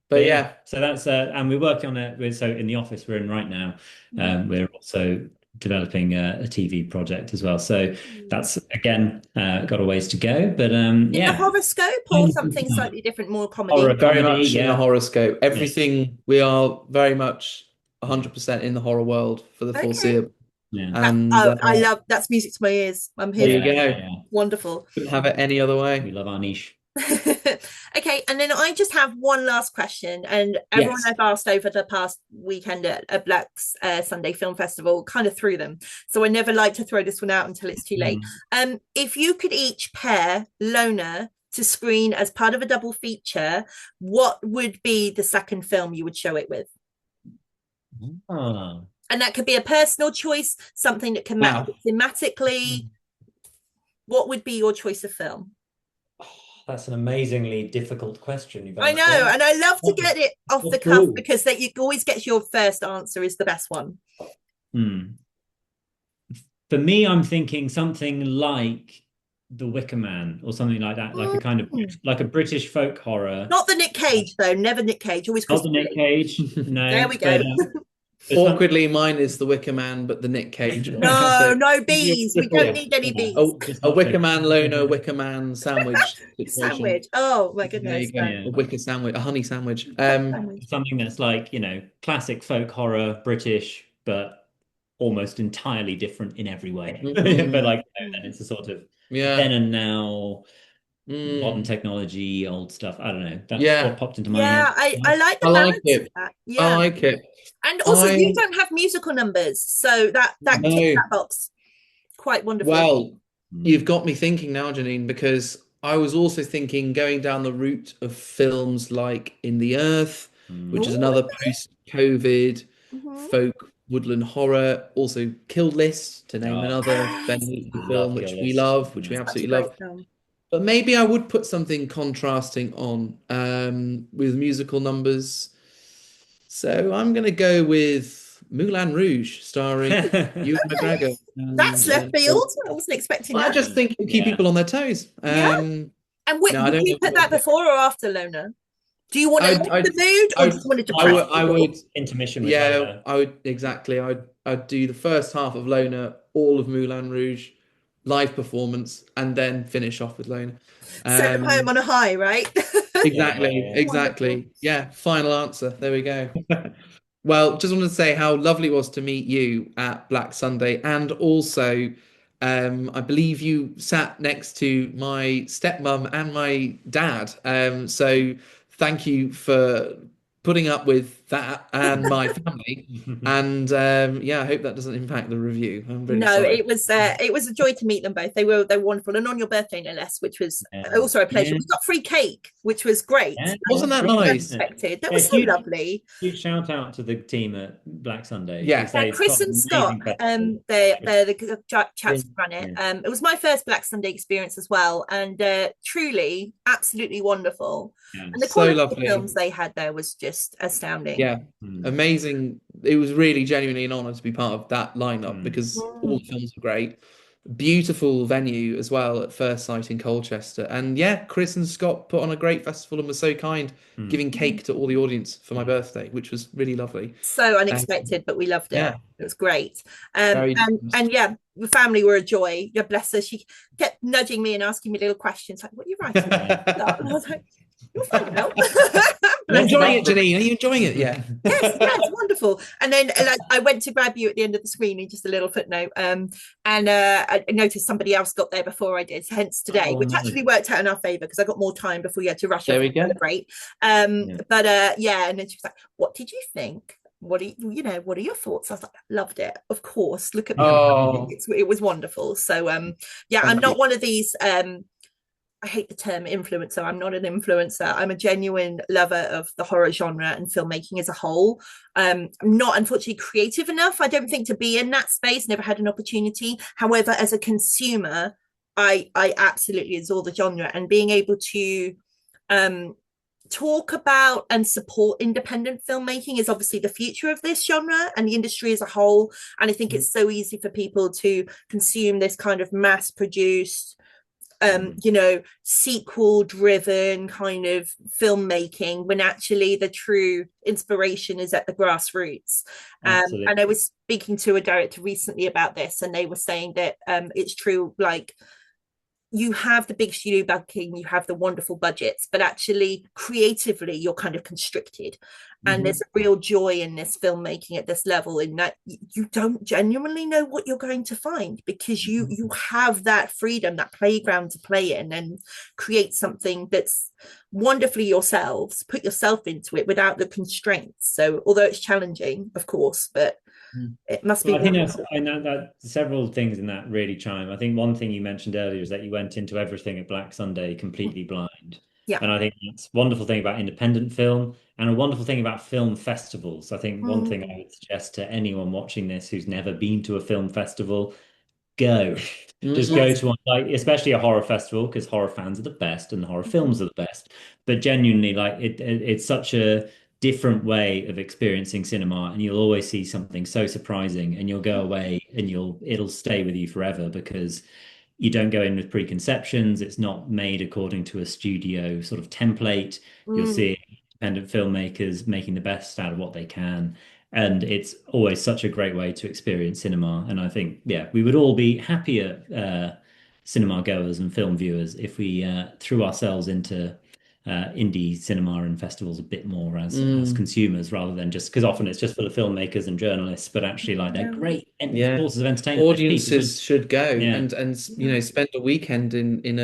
Speaker 2: But yeah,
Speaker 3: so that's and we're working on it. So in the office we're in right now, we're also developing a TV project as well. So that's again got a ways to go. But
Speaker 1: the horoscope or something slightly different, more comedy.
Speaker 2: Very much in the horoscope. Everything we are very much 100% in the horror world for the foreseeable.
Speaker 3: Yeah.
Speaker 1: And I love that's music to my ears. I'm here.
Speaker 2: There you go.
Speaker 3: Yeah.
Speaker 1: Wonderful.
Speaker 2: Couldn't have it any other way.
Speaker 3: We love our niche.
Speaker 1: Okay, and then I just have one last question, and everyone I've asked over the past weekend at Black's Sunday Film Festival kind of threw them, so I never like to throw this one out until it's too late. If you could each pair Lona to screen as part of a double feature, what would be the second film you would show it with? And that could be a personal choice, something that can match thematically. What would be your choice of film?
Speaker 3: That's an amazingly difficult question.
Speaker 1: I know, and I love to get it off the cuff because that you always get your first answer is the best one.
Speaker 3: For me, I'm thinking something like The Wicker Man or something like that, like a kind of like a British folk horror.
Speaker 1: Not the Nick Cage though. Never Nick Cage. Always
Speaker 3: Not the
Speaker 1: Christopher
Speaker 3: Nick
Speaker 1: Lee.
Speaker 3: Cage. No,
Speaker 1: There we go.
Speaker 2: Awkwardly, mine is the Wicker Man, but the Nick Cage one.
Speaker 1: No,
Speaker 2: So
Speaker 1: no bees. We don't
Speaker 3: Yeah.
Speaker 1: need any bees.
Speaker 2: a Wicker Man loner, Wicker Man sandwich situation.
Speaker 1: Sandwich. Oh my
Speaker 2: There
Speaker 1: goodness.
Speaker 2: you go.
Speaker 3: Yeah.
Speaker 2: A wicker sandwich, a honey sandwich.
Speaker 3: Something that's like, classic folk horror, British, but almost entirely different in every way. But like, then it's a sort of then and now, modern technology, old stuff. I don't know. That's what popped into my head.
Speaker 1: I like the balance of that. Yeah.
Speaker 2: I like it.
Speaker 1: And also, you don't have musical numbers, so that ticks that box quite wonderfully.
Speaker 2: Well, you've got me thinking now, Janine, because I was also thinking going down the route of films like In the Earth, which is another post-COVID folk woodland horror. Also, Kill List, to name another film which we love, which we absolutely love. But maybe I would put something contrasting on with musical numbers. So I'm going to go with Moulin Rouge, starring Ewan McGregor.
Speaker 1: That's left field. I wasn't expecting that.
Speaker 2: I just think it'll keep people on their toes.
Speaker 1: And would you put that before or after Lona? Do you want to lift the mood, or do you want to depress?
Speaker 3: I would intermission with Lona.
Speaker 2: I would exactly. I'd do the first half of Lona, all of Moulin Rouge, live performance, and then finish off with Lona.
Speaker 1: Send them home on a high, right?
Speaker 2: Exactly. Yeah, final answer. There we go. Well, just wanted to say how lovely it was to meet you at Black Sunday, and also I believe you sat next to my stepmom and my dad. So thank you for putting up with that and my family. And I hope that doesn't impact the review. I'm really sorry.
Speaker 1: It was a joy to meet them both. They were wonderful, and on your birthday no less, which was also a pleasure. We got free cake, which was great.
Speaker 2: Wasn't that nice?
Speaker 1: Unexpected. That was so lovely.
Speaker 3: Huge shout out to the team at Black Sunday.
Speaker 1: Chris and Scott, they're the chaps who run it. It was my first Black Sunday experience as well, and truly absolutely wonderful. And the quality of the films they had there was just astounding.
Speaker 2: Amazing. It was really genuinely an honor to be part of that lineup because all the films were great. Beautiful venue as well at First Sight in Colchester. And Chris and Scott put on a great festival and were so kind, giving cake to all the audience for my birthday, which was really lovely.
Speaker 1: So unexpected, but we loved it. It was great. The family were a joy. God bless her. She kept nudging me and asking me little questions like, what are you writing about? And I was like, you'll find out.
Speaker 2: I'm enjoying it, Janine. Are you enjoying it? Yeah.
Speaker 1: Yes, wonderful. And then I went to grab you at the end of the screening, just a little footnote. And I noticed somebody else got there before I did, hence today, which actually worked out in our favour because I got more time before you had to rush.
Speaker 2: There we go.
Speaker 1: Celebrate. And then she was like, "What did you think? What are your thoughts?" I was like, "Loved it, of course. Look at me. It was wonderful." So I'm not one of these. I hate the term influencer. I'm not an influencer. I'm a genuine lover of the horror genre and filmmaking as a whole. I'm not, unfortunately, creative enough, I don't think, to be in that space. Never had an opportunity. However, as a consumer, I absolutely adore the genre, and being able to talk about and support independent filmmaking is obviously the future of this genre and the industry as a whole. And I think it's so easy for people to consume this kind of mass-produced sequel driven kind of filmmaking when actually the true inspiration is at the grassroots. And I was speaking to a director recently about this, and they were saying that it's true, like, you have the big studio backing, you have the wonderful budgets, but actually creatively you're kind of constricted. And there's a real joy in this filmmaking at this level, in that you don't genuinely know what you're going to find, because you have that freedom, that playground to play in and create something that's wonderfully yourselves, put yourself into it without the constraints. So although it's challenging, of course, but it must be.
Speaker 3: I think that several things in that really chime. I think one thing you mentioned earlier is that you went into everything at Black Sunday completely blind. Yeah. And I think that's a wonderful thing about independent film, and a wonderful thing about film festivals. I think one thing I would suggest to anyone watching this who's never been to a film festival, go. Just go to one, like, especially a horror festival, because horror fans are the best and horror films are the best. But genuinely, like, it's such a different way of experiencing cinema, and you'll always see something so surprising, and you'll go away and it'll stay with you forever, because you don't go in with preconceptions. It's not made according to a studio sort of template. You're seeing independent filmmakers making the best out of what they can. And it's always such a great way to experience cinema. And I think, yeah, we would all be happier cinema goers and film viewers if we threw ourselves into indie cinema and festivals a bit more as consumers, rather than just, because often it's just for the filmmakers and journalists, but actually like they're great sources of entertainment.
Speaker 2: Audiences should go and you know, spend a weekend in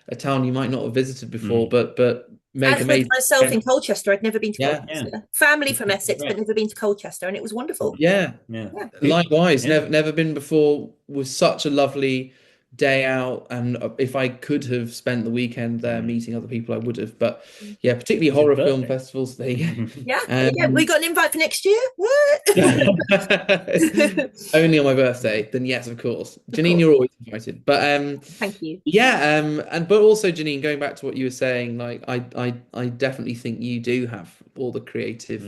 Speaker 2: a town you might not have visited before, but make
Speaker 1: as with myself in Colchester. I'd never been to Colchester. Family from Essex, but never been to Colchester, and it was wonderful.
Speaker 2: Likewise, never been before. Was such a lovely day out, and if I could have spent the weekend there meeting other people, I would have. But yeah, particularly horror film festivals. There you go.
Speaker 1: We got an invite for next year. What?
Speaker 2: Only on my birthday, then yes, of course. Janine, you're always invited. But
Speaker 1: thank you.
Speaker 2: But also Janine, going back to what you were saying, like I definitely think you do have all the creative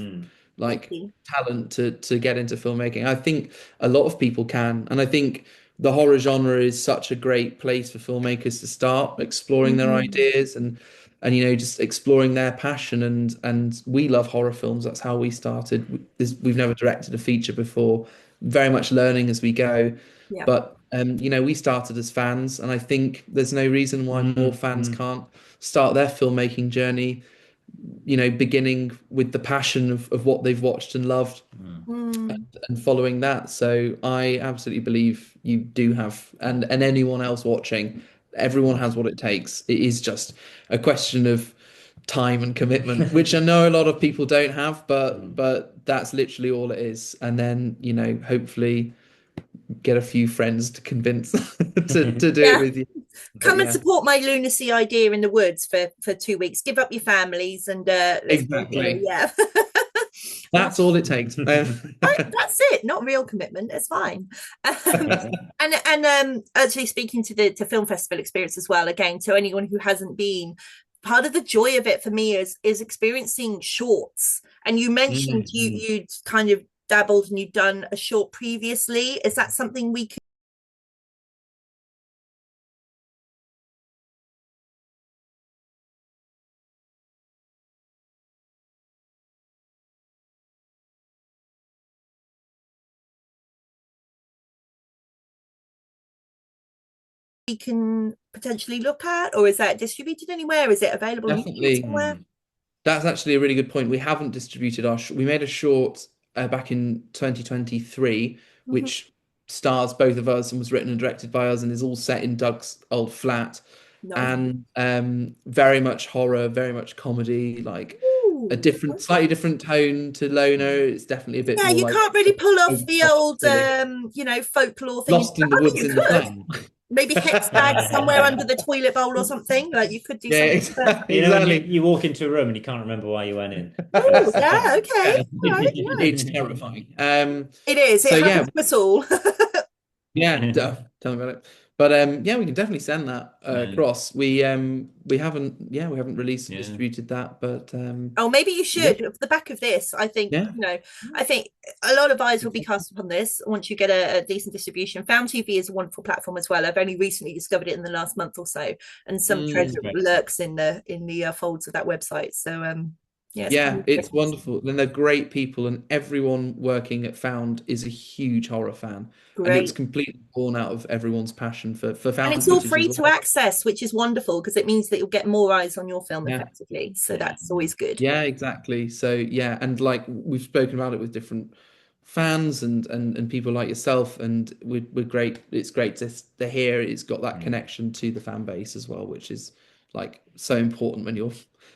Speaker 2: talent to get into filmmaking. I think a lot of people can, and I think the horror genre is such a great place for filmmakers to start exploring their ideas and you know, just exploring their passion. And we love horror films. That's how we started. We've never directed a feature before, very much learning as we go. But you know, we started as fans, and I think there's no reason why more fans can't start their filmmaking journey, you know, beginning with the passion of what they've watched and loved and following that. So I absolutely believe you do have, and anyone else watching, everyone has what it takes. It is just a question of time and commitment, which I know a lot of people don't have, but that's literally all it is. And then, you know, hopefully get a few friends to convince to do it with you.
Speaker 1: Come and support my lunacy idea in the woods for 2 weeks. Give up your families and
Speaker 2: exactly. That's all it takes.
Speaker 1: That's it. Not real commitment. It's fine. And actually speaking to film festival experience as well. Again, to anyone who hasn't been, part of the joy of it for me is experiencing shorts. And you mentioned you'd kind of dabbled and you'd done a short previously. Is that something we can potentially look at, or is that distributed anywhere? Is it available somewhere?
Speaker 2: That's actually a really good point. We haven't distributed we made a short back in 2023 which stars both of us and was written and directed by us and is all set in Doug's old flat. And very much horror, very much comedy, like a different, slightly different tone to Lona. It's definitely a bit more
Speaker 1: you can't really pull off the old you know, folklore thing.
Speaker 2: Lost in the woods in the flame.
Speaker 1: Maybe hex bag somewhere under the toilet bowl or something. Like you could do something.
Speaker 2: Exactly.
Speaker 3: You know, you walk into a room and you can't remember why you went in.
Speaker 1: Oh, yeah, okay. Right,
Speaker 2: it's terrifying.
Speaker 1: It is. It happens to us all.
Speaker 2: Tell me about it. But we can definitely send that across. We haven't released and distributed that, but
Speaker 1: maybe you should. Off the back of this, I think you know, I think a lot of eyes will be cast upon this once you get a decent distribution. Found TV is a wonderful platform as well. I've only recently discovered it in the last month or so, and some treasure lurks in the folds of that website. So
Speaker 2: it's wonderful. And they're great people, and everyone working at Found is a huge horror fan. Great. And it's completely born out of everyone's passion for Found.
Speaker 1: And it's all free to access, which is wonderful because it means that you'll get more eyes on your film effectively. So that's always good.
Speaker 2: Yeah, exactly. So and like we've spoken about it with different fans and people like yourself, and we're great. It's great to hear it's got that connection to the fan base as well, which is like so important when you're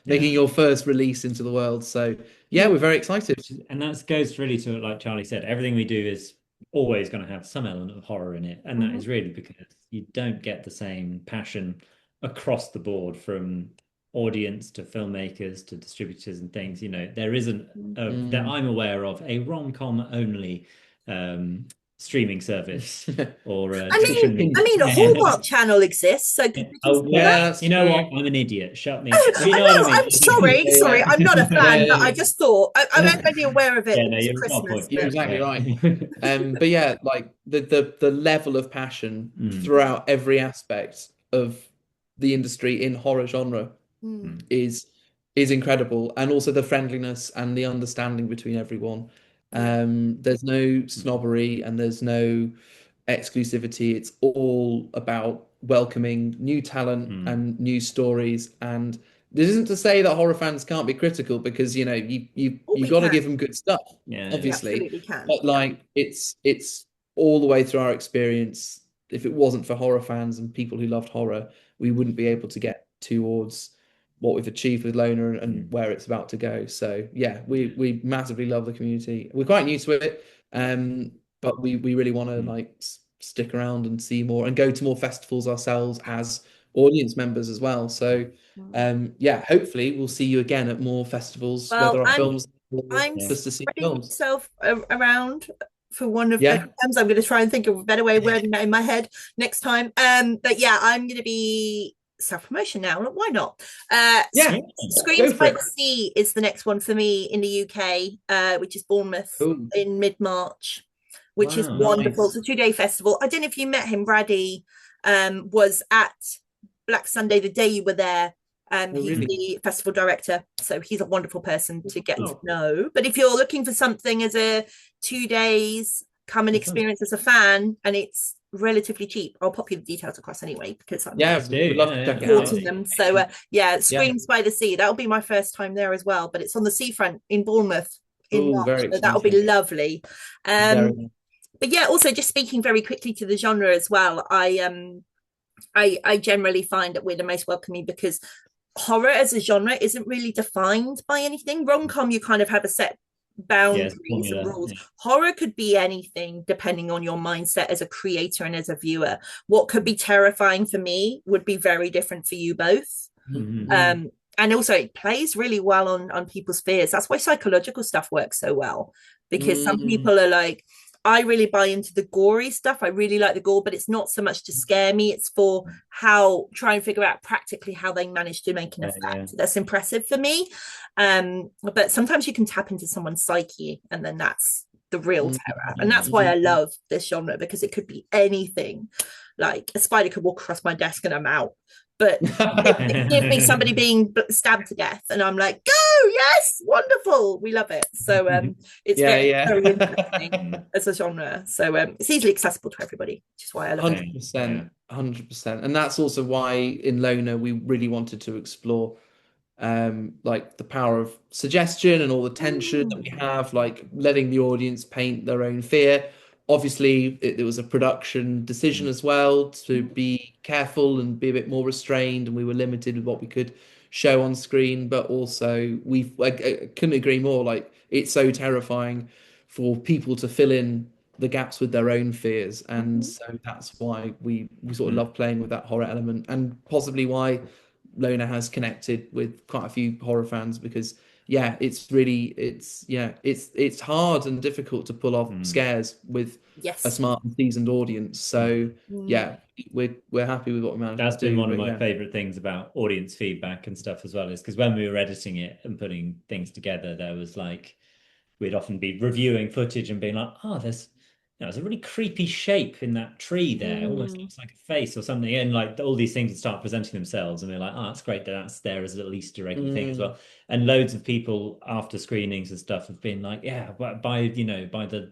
Speaker 2: making your first release into the world. So we're very excited.
Speaker 3: And that goes really to, like Charlie said, everything we do is always going to have some element of horror in it, and that is really because you don't get the same passion across the board from audience to filmmakers to distributors and things. You know, there isn't that I'm aware of a rom-com only streaming service or
Speaker 1: I mean, a Hallmark channel exists, so could
Speaker 3: you know what? I'm an idiot. Shut me. You
Speaker 1: know what I mean? I'm sorry. I'm not a fan, but I just thought I'm only aware of it because Christmas.
Speaker 2: You're exactly right. But yeah, like the level of passion throughout every aspect of the industry in horror genre is incredible, and also the friendliness and the understanding between everyone. There's no snobbery and there's no exclusivity. It's all about welcoming new talent and new stories. And this isn't to say that horror fans can't be critical, because you got to give them good stuff, obviously. But like it's all the way through our experience. If it wasn't for horror fans and people who loved horror, we wouldn't be able to get towards what we've achieved with Loner and where it's about to go. So yeah, we massively love the community. We're quite new to it, but we really want to like stick around and see more and go to more festivals ourselves as audience members as well. So yeah, hopefully we'll see you again at more festivals, whether our films
Speaker 1: I'm
Speaker 2: just to see
Speaker 1: films myself around for one of the times. I'm going to try and think of a better way of wording that in my head next time. But yeah, I'm going to be self-promotion now. Why not? Screams by the Sea is the next one for me in the UK, which is Bournemouth in mid-March, which is wonderful. Nice. It's a 2-day festival. I don't know if you met him. Graeae was at Black Sunday the day you were there. He's the festival director, so he's a wonderful person to get to know. But if you're looking for something as a 2 days, come and experience as a fan, and it's relatively cheap. I'll pop you the details across anyway, because I'm
Speaker 2: we'd love to check it out.
Speaker 1: Them. So Screams by the Sea. That'll be my first time there as well, but it's on the seafront in Bournemouth in March, so that'll be lovely. But yeah, also just speaking very quickly to the genre as well, I generally find that we're the most welcoming, because horror as a genre isn't really defined by anything. Rom-com, you kind of have a set boundaries and rules. Horror could be anything depending on your mindset as a creator and as a viewer. What could be terrifying for me would be very different for you both. And also it plays really well on people's fears. That's why psychological stuff works so well, because some people are like, I really buy into the gory stuff. I really like the gore, but it's not so much to scare me. It's for try and figure out practically how they manage to make an effect. That's impressive for me. But sometimes you can tap into someone's psyche, and then that's the real terror. And that's why I love this genre, because it could be anything. Like a spider could walk across my desk and I'm out. But it give me somebody being stabbed to death, and I'm like, go, yes, wonderful, we love it. So it's very interesting as a genre. So it's easily accessible to everybody, which is why I love
Speaker 2: 100%, 100%. And that's also why in Loner we really wanted to explore like the power of suggestion and all the tension that we have, like letting the audience paint their own fear. Obviously, it was a production decision as well to be careful and be a bit more restrained, and we were limited with what we could show on screen. But also, I couldn't agree more. Like, it's so terrifying for people to fill in the gaps with their own fears, and so that's why we sort of love playing with that horror element, and possibly why Loner has connected with quite a few horror fans, because it's hard and difficult to pull off scares with a smart and seasoned audience. So we're happy with what we managed to do.
Speaker 3: That's been one of my favorite things about audience feedback and stuff as well, is because when we were editing it and putting things together, there was like, we'd often be reviewing footage and being like, there's a really creepy shape in that tree there. Almost looks like a face or something. And like all these things would start presenting themselves, and we're like, that's great that that's there as a little Easter egg thing as well. And loads of people after screenings and stuff have been like, by the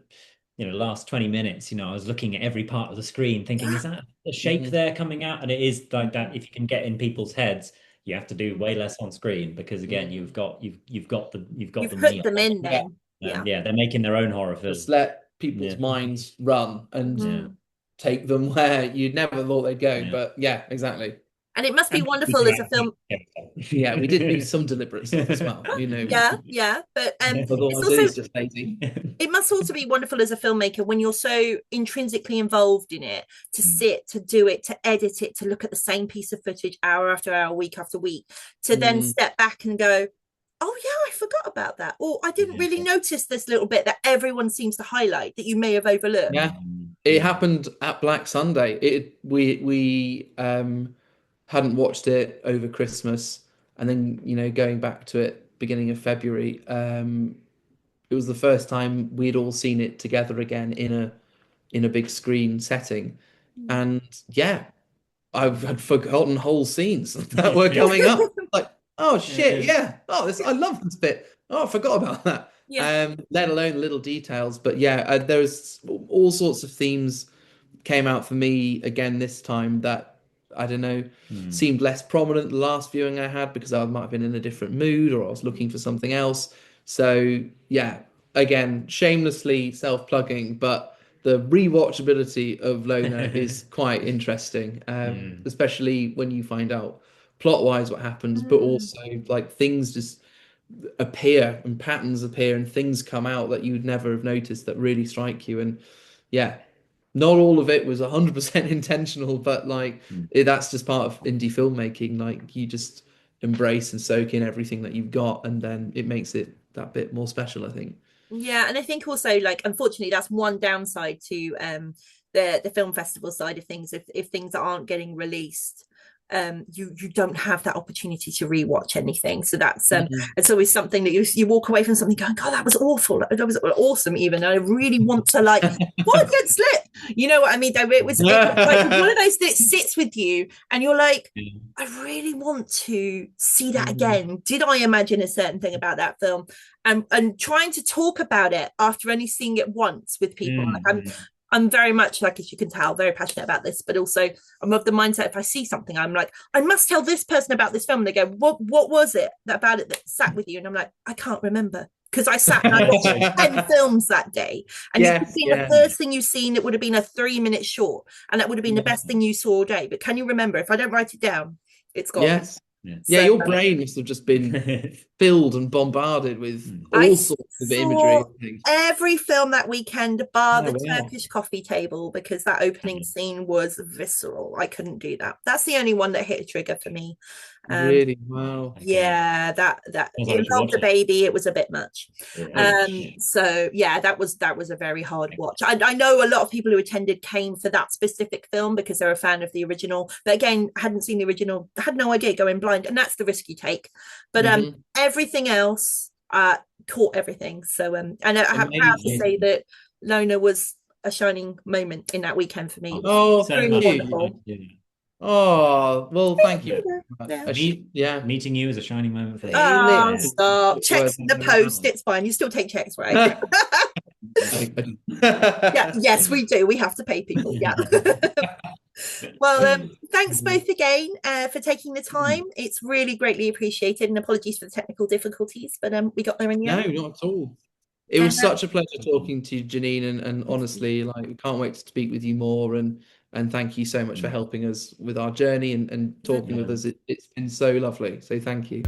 Speaker 3: last 20 minutes, I was looking at every part of the screen thinking, is that a shape there coming out? And it is like that. If you can get in people's heads, you have to do way less on screen, because again, you've put
Speaker 1: them in then.
Speaker 3: They're making their own horror films.
Speaker 2: Just let people's minds run and take them where you'd never thought they'd go. But exactly.
Speaker 1: And it must be wonderful as a film.
Speaker 2: We did need some deliberate stuff as well, But
Speaker 1: it's also just lazy. It must also be wonderful as a filmmaker when you're so intrinsically involved in it, to sit, to do it, to edit it, to look at the same piece of footage hour after hour, week after week, to then step back and go, oh yeah, I forgot about that, or I didn't really notice this little bit that everyone seems to highlight that you may have overlooked.
Speaker 2: It happened at Black Sunday. We hadn't watched it over Christmas, and then going back to it beginning of February. It was the first time we'd all seen it together again in a big screen setting, and yeah, I've had forgotten whole scenes that were coming up. Like, oh shit, yeah. Oh, I love this bit. Oh, I forgot about that.
Speaker 1: Yeah.
Speaker 2: Let alone little details. But yeah, there's all sorts of themes came out for me again this time that I don't know seemed less prominent the last viewing I had because I might have been in a different mood or I was looking for something else. So yeah, again, shamelessly self-plugging, but the rewatchability of Loner is quite interesting, especially when you find out plot-wise what happens, but also like things just appear and patterns appear and things come out that you'd never have noticed that really strike you. And yeah, not all of it was 100% intentional, but like that's just part of indie filmmaking. Like you just embrace and soak in everything that you've got, and then it makes it that bit more special, I think.
Speaker 1: Yeah, and I think also, like, unfortunately, that's one downside to the film festival side of things. If things aren't getting released, you don't have that opportunity to rewatch anything. So that's it's always something that you walk away from something going, God, that was awful. That was awesome. Even I really want to like, what did slip? You know what I mean? It was like one of those that sits with you, and you're like, I really want to see that again. Did I imagine a certain thing about that film? And trying to talk about it after only seeing it once with people. Like I'm very much, like, as you can tell, very passionate about this, but also I'm of the mindset, if I see something, I'm like, I must tell this person about this film. And they go, what was it about it that sat with you? And I'm like, I can't remember, because I sat and I watched 10 films that day. And you could see the first thing you've seen, it would have been a 3-minute short, and that would have been the best thing you saw all day. But can you remember? If I don't write it down, it's gone.
Speaker 2: Yes. Yeah, your brain must have just been filled and bombarded with all sorts of imagery.
Speaker 1: Every film that weekend, bar the Turkish coffee table, because that opening scene was visceral. I couldn't do that. That's the only one that hit a trigger for me.
Speaker 2: Really? Wow.
Speaker 1: Yeah, that it involved a baby. It was a bit much. So yeah, that was a very hard watch. I know a lot of people who attended came for that specific film because they're a fan of the original, but again, hadn't seen the original, had no idea, going blind, and that's the risk you take. But everything else caught everything. So and I'm proud to say that Loner was a shining moment in that weekend for me.
Speaker 2: Oh, thank you. Oh, well, thank you.
Speaker 3: Meeting you is a shining moment for me.
Speaker 1: Oh, stop. Checks in the post. It's fine. You still take checks, right? Yes, we do. We have to pay people. Yeah. Well, thanks both again for taking the time. It's really greatly appreciated, and apologies for the technical difficulties, but we got there in the end.
Speaker 2: No, not at all. It was such a pleasure talking to you, Janine, and honestly, like, we can't wait to speak with you more, and thank you so much for helping us with our journey and talking with us. It's been so lovely. So thank you.